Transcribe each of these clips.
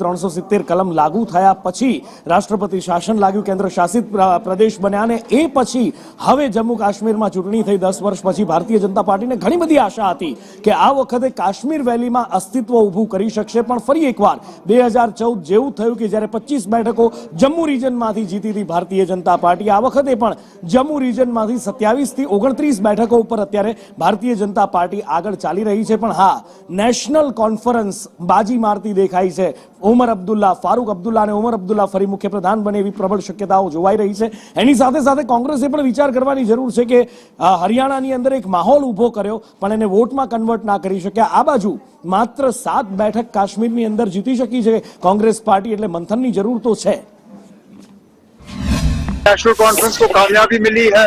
370 કલમ લાગુ થયા પછી રાષ્ટ્રપતિ શાસન લાગ્યું, કેન્દ્ર શાસિત પ્રદેશ બન્યા અને એ પછી હવે જમ્મુ કાશ્મીરમાં ચૂંટણી થઈ 10 વર્ષ પછી ભારતીય જનતા પાર્ટીને ઘણી બધી આશા હતી કે આ વખતે કાશ્મીર વેલીમાં અસ્તિત્વ ઊભું કરી શકશે, પણ ફરી એકવાર 2014 જેવું થયું કે જ્યારે 25 બેઠકો જમ્મુ રિજનમાંથી જીતી હતી ભારતીય જનતા પાર્ટી. આ વખતે પણ જમ્મુ રિજનમાંથી 27 થી 29 બેઠકો ઉપર અત્યારે ભારતીય જનતા પાર્ટી આગળ ચાલી રહી છે. પણ હા, નેશનલ કોન્ફરન્સ બાજી મારતી દેખાય છે. ઉમર અબ્દુલ્લા, ફારૂક અબ્દુલ્લા અને ઉમર અબ્દુલ્લા ફરી મુખ્યપ્રધાન બને એવી પ્રબળ શક્યતાઓ જોવાઈ રહી છે. એની સાથે સાથે કોંગ્રેસે પણ વિચાર કરવાની જરૂર છે કે હરિયાણાની અંદર એક માહોલ ઉભો કર્યો પણ એને વોટમાં કન્વર્ટ ના કરી શક્યા. આ બાજુ માત્ર 7 બેઠક કાશ્મીરની અંદર જીતી શકી છે કોંગ્રેસ પાર્ટી, એટલે મંથનની જરૂર તો છે. नेशनल कॉन्फ्रेंस को कामयाबी मिली है,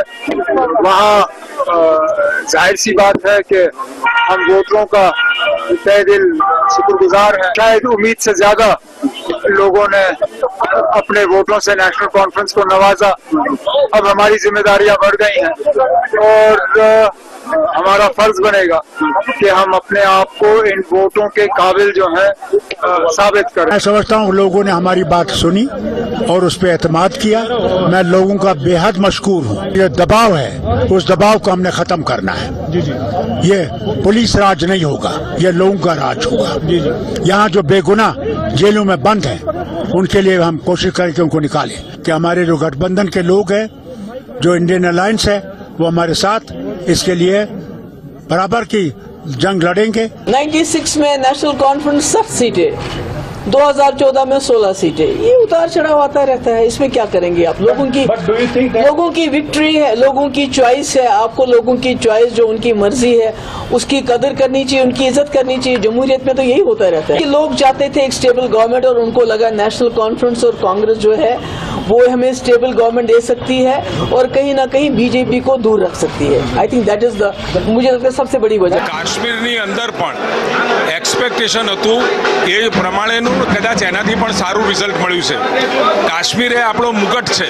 वहाँ जाहिर सी बात है कि हम वोटरों का तहे दिल शुक्रगुजार हैं. शायद उम्मीद से ज्यादा लोगों ने अपने वोटों से नेशनल कॉन्फ्रेंस को नवाजा. अब हमारी जिम्मेदारियां बढ़ गई हैं और हमारा फर्ज बनेगा कि हम अपने आप को इन वोटों के काबिल जो है साबित करें. मैं समझता हूँ लोगों ने हमारी बात सुनी और उस पर एतमाद किया. मैं लोगों का बेहद मशकूर हूँ. ये दबाव है, उस दबाव को हमने खत्म करना है. ये पुलिस राज नहीं होगा, ये लोगों का राज होगा. यहाँ जो बेगुनाह जेलों में बंद हैं उनके लिए हम कोशिश करें कि उनको निकालें. कि हमारे जो गठबंधन के लोग हैं, जो इंडियन अलायंस है, वो हमारे साथ इसके लिए बराबर की जंग लड़ेंगे. 96 में नेशनल कॉन्फ्रेंस 7 सीटें, 2014 में 16 सीटें. ये उतार चढ़ाव आता रहता है, इसमें क्या करेंगे आप? लोगों की विक्ट्री है, लोगों की चॉइस है. आपको लोगों की चॉइस, जो उनकी मर्जी है, उसकी कदर करनी चाहिए, उनकी इज्जत करनी चाहिए. जमहूरियत में तो यही होता रहता है कि लोग चाहते थे एक स्टेबल गवर्नमेंट और उनको लगा नेशनल कॉन्फ्रेंस और कांग्रेस जो है वो हमें स्टेबल गवर्नमेंट दे सकती है और कहीं ना कहीं बीजेपी को दूर रख सकती है. I think that is the, मुझे लगता है सबसे बड़ी वजह. કાશ્મીરની અંદર પણ એક્સપેક્ટેશન હતું એ પ્રમાણેનું કદાચ એનાથી પણ સારું રિઝલ્ટ મળ્યું છે. કાશ્મીર એ આપણો મુકટ છે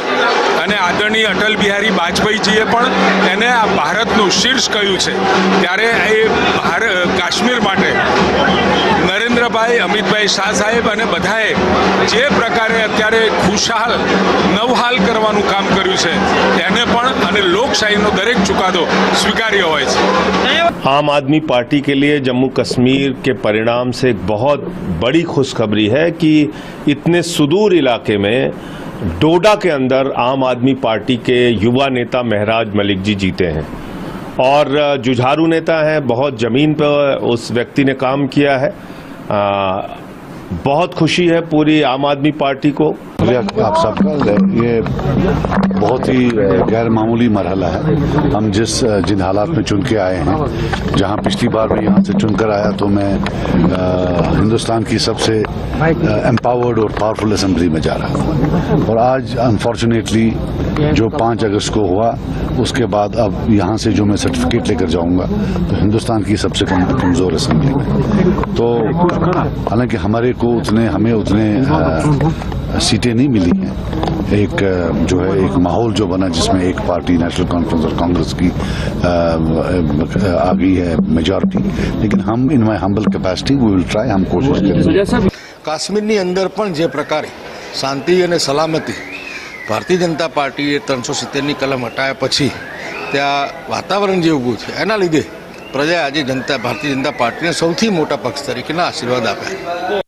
અને આદરણીય અટલ બિહારી વાજપેયીજીએ પણ એને આ ભારતનું શીર્ષ કહ્યું છે. ત્યારે એ કાશ્મીર માટે નરેન્દ્રભાઈ, અમિતભાઈ શાહ સાહેબ અને બધાએ જે પ્રકારે અત્યારે ખુશહાલ નવહાલ કરવાનું કામ કર્યું છે એને પણ અને લોકશાહીનો દરેક ચુકાદો સ્વીકાર્ય હોય છે. आम आदमी पार्टी के लिए जम्मू कश्मीर के परिणाम से एक बहुत बड़ी खुशखबरी है कि इतने सुदूर इलाके में डोडा के अंदर आम आदमी पार्टी के युवा नेता महराज मलिक जी जीते हैं और जुझारू नेता हैं. बहुत ज़मीन पर उस व्यक्ति ने काम किया है. बहुत खुशी है पूरी आम आदमी पार्टी को. आप सबका ये बहुत ही गैर मामूली मरहला है. हम जिन हालात में चुन के आए हैं, जहां पिछली बार मैं यहाँ से चुनकर आया तो मैं हिंदुस्तान की सबसे एम्पावर्ड और पावरफुल असेंबली में जा रहा था और आज अनफॉर्चुनेटली जो 5 अगस्त को हुआ उसके बाद अब यहाँ से जो मैं सर्टिफिकेट लेकर जाऊँगा तो हिंदुस्तान की सबसे कमज़ोर असेंबली में. तो हालांकि हमें उतने सीटें नहीं मिली हैं. एक जो है एक माहौल जो बना जिसमें एक पार्टी नेशनल कॉन्फ्रेंस और कांग्रेस की आ गई है मेजॉरिटी. लेकिन हम in my humble capacity we will try, हम कोशिश करेंगे. કાશ્મીરની અંદર પણ જે પ્રકારે શાંતિ અને સલામતી ભારતીય જનતા પાર્ટીએ 370ની કલમ હટાવ્યા પછી ત્યાં વાતાવરણ જે ઊભું છે એના લીધે પ્રજાએ આજે ભારતીય જનતા પાર્ટીને સૌથી મોટા પક્ષ તરીકેના આશીર્વાદ આપ્યા.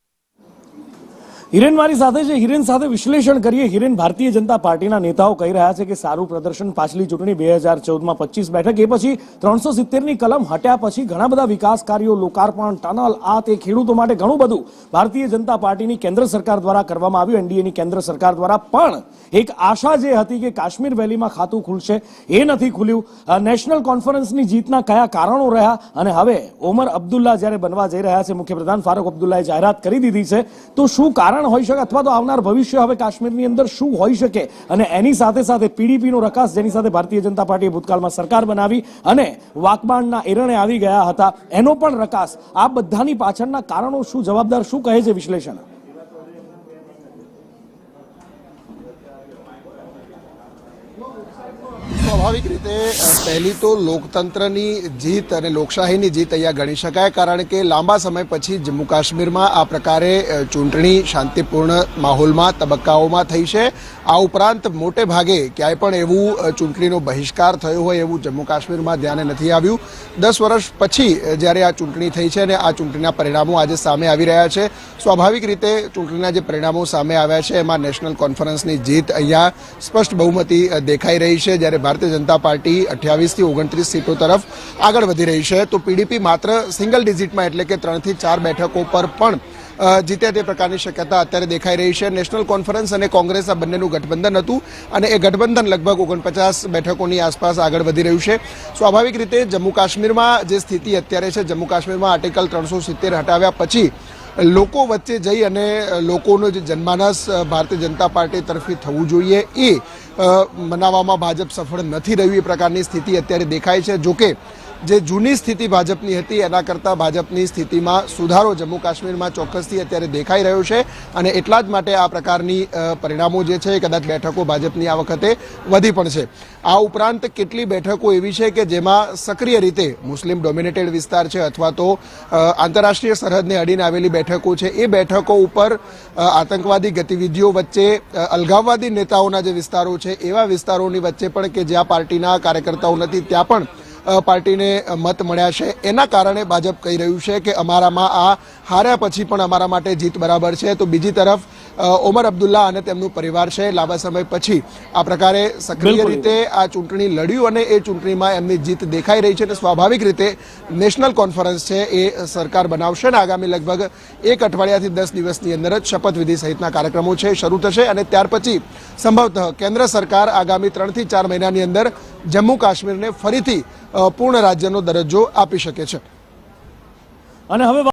હિરેન મારી સાથે છે. હિરેન સાથે વિશ્લેષણ કરીએ. હિરેન, ભારતીય જનતા પાર્ટીના નેતાઓ કહી રહ્યા છે કે સારું પ્રદર્શન પાછલી ચૂંટણી 2014માં 25 બેઠક, એ પછી 370ની કલમ હટ્યા પછી ઘણા બધા વિકાસ કાર્યો, લોકાર્પણ, ટનલ, આ તે ખેડૂતો માટે ઘણું બધું ભારતીય જનતા પાર્ટીની કેન્દ્ર સરકાર દ્વારા કરવામાં આવ્યું, એનડીએની કેન્દ્ર સરકાર દ્વારા. પણ એક આશા જે હતી કે કાશ્મીર વેલીમાં ખાતું ખુલશે એ નથી ખુલ્યું. નેશનલ કોન્ફરન્સની જીતના કયા કારણો રહ્યા અને હવે ઉમર અબ્દુલ્લા જ્યારે બનવા જઈ રહ્યા છે મુખ્યપ્રધાન, ફારૂક અબ્દુલ્લાએ જાહેરાત કરી દીધી છે, તો શું કારણ હોઈ શકે અથવા તો આવનાર ભવિષ્ય હવે કાશ્મીરની અંદર શું હોઈ શકે? અને એની સાથે સાથે પીડીપીનો રકાસ, જેની સાથે ભારતીય જનતા પાર્ટીએ ભૂતકાળમાં સરકાર બનાવી અને વાકબાણના એરણે આવી ગયા હતા, એનો પણ રકાસ, આ બધાની પાછળના કારણો શું, જવાબદાર શું કહે છે વિશ્લેષણ? સ્વાભાવિક રીતે પહેલી તો લોકતંત્રની જીત અને લોકશાહીની જીત અહીંયા ગણી શકાય, કારણ કે લાંબા સમય પછી જમ્મુ કાશ્મીરમાં આ પ્રકારે ચૂંટણી શાંતિપૂર્ણ માહોલમાં તબક્કાઓમાં થઈ છે. આ ઉપરાંત મોટે ભાગે ક્યાંય પણ એવું ચૂંટણીનો બહિષ્કાર થયો હોય એવું જમ્મુ કાશ્મીરમાં ધ્યાને નથી આવ્યું. 10 વર્ષ પછી જ્યારે આ ચૂંટણી થઈ છે અને આ ચૂંટણીના પરિણામો આજે સામે આવી રહ્યા છે, સ્વાભાવિક રીતે ચૂંટણીના જે પરિણામો સામે આવ્યા છે એમાં નેશનલ કોન્ફરન્સની જીત અહીંયા સ્પષ્ટ બહુમતી દેખાઈ રહી છે. જ્યારે ભારતીય જનતા પાર્ટી 28 થી 29 સીટો તરફ આગળ વધી રહી છે, તો પીડીપી માત્ર સિંગલ ડિજિટમાં એટલે કે 3 થી 4 બેઠકો પર પણ જીતે તે પ્રકારની શક્યતા અત્યારે દેખાઈ રહી છે. નેશનલ કોન્ફરન્સ અને કોંગ્રેસ આ બંનેનું ગઠબંધન હતું અને એ ગઠબંધન લગભગ 49 બેઠકોની આસપાસ આગળ વધી રહ્યું છે. સ્વાભાવિક રીતે જમ્મુ કાશ્મીરમાં જે સ્થિતિ અત્યારે છે, જમ્મુ કાશ્મીરમાં આર્ટિકલ 370 હટાવ્યા પછી લોકો વચ્ચે જઈ અને લોકોનો જે જનમાનસ ભારતીય જનતા પાર્ટી તરફથી થવું જોઈએ એ મનાવવામાં ભાજપ સફળ નથી રહ્યું એ પ્રકારની સ્થિતિ અત્યારે દેખાય છે. જોકે જે જૂની સ્થિતિ ભાજપની હતી એના કરતાં ભાજપની સ્થિતિમાં સુધારો જમ્મુ કાશ્મીરમાં ચોક્કસથી અત્યારે દેખાઈ રહ્યો છે અને એટલા જ માટે આ પ્રકારની પરિણામો જે છે કદાચ બેઠકો ભાજપની આ વખતે વધી પણ છે. આ ઉપરાંત કેટલી બેઠકો એવી છે કે જેમાં સક્રિય રીતે મુસ્લિમ ડોમિનેટેડ વિસ્તાર છે અથવા તો આંતરરાષ્ટ્રીય સરહદને અડીને આવેલી બેઠકો છે, એ બેઠકો ઉપર આતંકવાદી ગતિવિધિઓ વચ્ચે અલગાવવાદી નેતાઓના જે વિસ્તારો છે એવા વિસ્તારોની વચ્ચે પણ કે જ્યાં પાર્ટીના કાર્યકર્તાઓ નથી ત્યાં પણ પાર્ટીને મત મળ્યા છે. એના કારણે ભાજપ કહી રહ્યું છે કે અમારામાં આ હાર્યા પછી પણ અમારા માટે જીત બરાબર છે. તો બીજી તરફ ઓમર અબ્દુલ્લા અને તેમનું પરિવાર છે લાંબા સમય પછી આ પ્રકારે સક્રિય રીતે આ ચૂંટણી લડ્યું અને એ ચૂંટણીમાં એમની જીત દેખાઈ રહી છે. અને સ્વાભાવિક રીતે નેશનલ કોન્ફરન્સ છે એ સરકાર બનાવશે અને આગામી લગભગ 1 અઠવાડિયાથી 10 દિવસની અંદર જ શપથવિધિ સહિતના કાર્યક્રમો છે શરૂ થશે અને ત્યાર પછી સંભવતઃ કેન્દ્ર સરકાર આગામી 3 થી 4 મહિનાની અંદર જમ્મુ કાશ્મીરને ફરીથી પૂર્ણ રાજ્યનો દરજ્જો આપી શકે છે. અને હવે